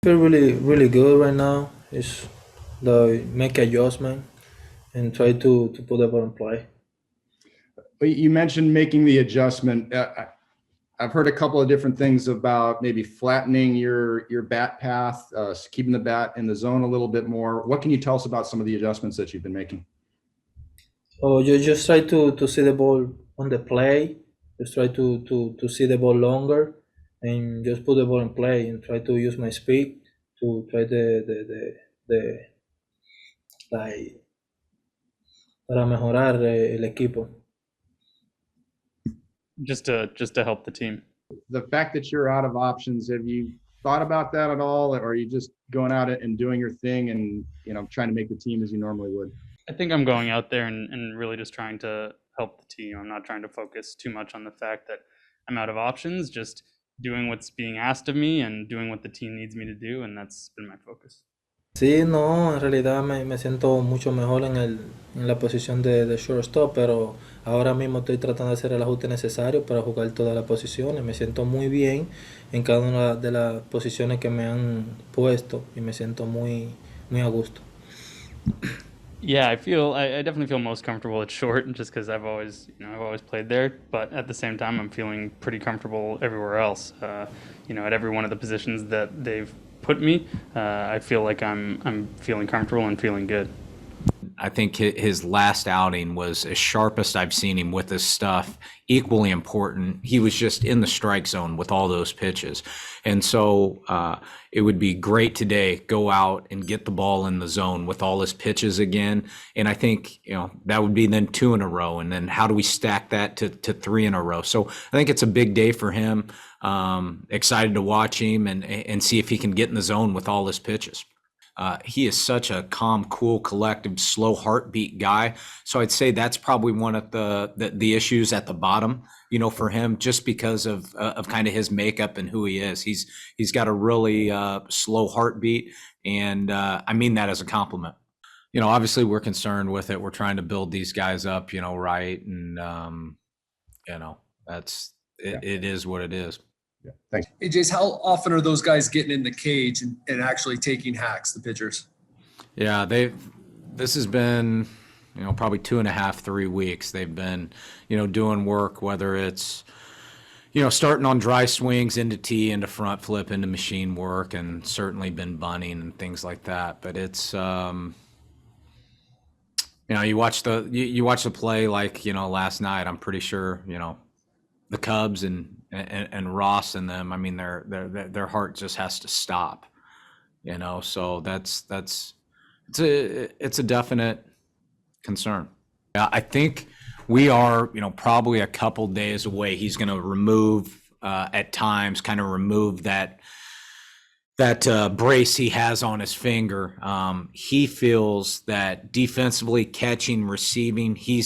Feel really good right now. Is the make adjustment and try to put the ball in play. You mentioned making the adjustment. I've heard a couple of different things about maybe flattening your bat path, keeping the bat in the zone a little bit more. What can you tell us about some of the adjustments that you've been making? So you just try to see the ball on the play. Just try to see the ball longer and just put the ball in play and try to use my speed to try the like para mejorar el equipo. Just to help the team. The fact that you're out of options, have you thought about that at all? Or are you just going out and doing your thing and, trying to make the team as you normally would? I think I'm going out there and really just trying to help the team. I'm not trying to focus too much on the fact that I'm out of options, just doing what's being asked of me and doing what the team needs me to do, and that's been my focus. Sí, no, en realidad me siento mucho mejor en la posición de shortstop, pero ahora mismo estoy tratando de hacer el ajuste necesario para jugar todas las posiciones. Me siento muy bien en cada una de las posiciones que me han puesto y me siento muy a gusto. Yeah, I definitely feel most comfortable at short, just because I've always played there. But at the same time, I'm feeling pretty comfortable everywhere else. At every one of the positions that they've put me, I feel like I'm feeling comfortable and feeling good. I think his last outing was as sharpest I've seen him with his stuff, equally important. He was just in the strike zone with all those pitches. And so it would be great today, go out and get the ball in the zone with all his pitches again. And I think, that would be then 2 in a row. And then how do we stack that to 3 in a row? So I think it's a big day for him. Excited to watch him and see if he can get in the zone with all his pitches. He is such a calm, cool, collective, slow heartbeat guy. So I'd say that's probably one of the issues at the bottom, for him, just because of kind of his makeup and who he is. He's got a really slow heartbeat, and I mean that as a compliment. Obviously we're concerned with it. We're trying to build these guys up, right, and that's it. It is what it is. Yeah. Thanks. Hey, Jayce, how often are those guys getting in the cage and actually taking hacks, the pitchers? Yeah, this has been, probably 2.5, 3 weeks. They've been, doing work, whether it's, starting on dry swings into tee, into front flip, into machine work, and certainly been bunting and things like that. But it's, you watch the play like, last night. I'm pretty sure, the Cubs and Ross and them, I mean, their heart just has to stop, so it's a definite concern. Yeah, I think we are, probably a couple days away. He's going to remove, at times, kind of remove that brace he has on his finger. He feels that defensively, catching, receiving, he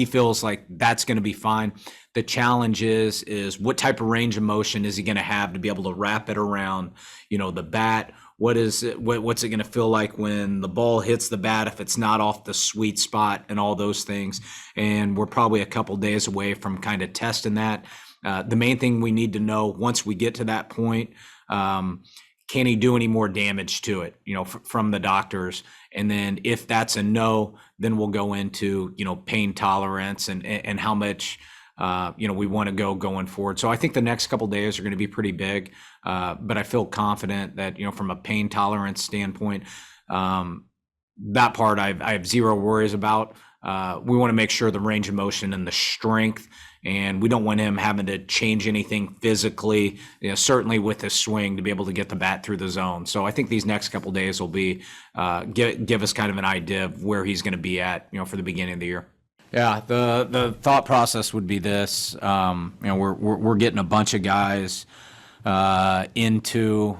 feels like that's going to be fine. The challenge is what type of range of motion is he going to have to be able to wrap it around, the bat? What's it going to feel like when the ball hits the bat if it's not off the sweet spot and all those things? And we're probably a couple days away from kind of testing that. The main thing we need to know once we get to that point, can he do any more damage to it, from the doctors? And then if that's a no, then we'll go into, pain tolerance and how much, we want to go going forward. So I think the next couple of days are going to be pretty big. But I feel confident that, from a pain tolerance standpoint, that part I have zero worries about. We want to make sure the range of motion and the strength, and we don't want him having to change anything physically, certainly with his swing to be able to get the bat through the zone. So I think these next couple of days will be give us kind of an idea of where he's going to be at, for the beginning of the year. Yeah, the thought process would be this. We're getting a bunch of guys into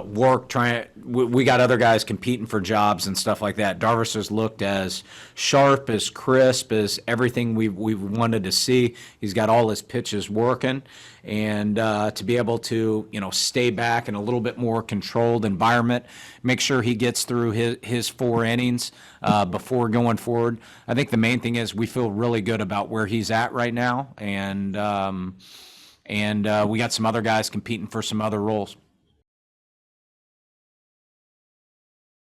work. We got other guys competing for jobs and stuff like that. Darvish has looked as sharp, as crisp, as everything we've wanted to see. He's got all his pitches working, and to be able to stay back in a little bit more controlled environment, make sure he gets through his 4 innings before going forward. I think the main thing is we feel really good about where he's at right now, and we got some other guys competing for some other roles.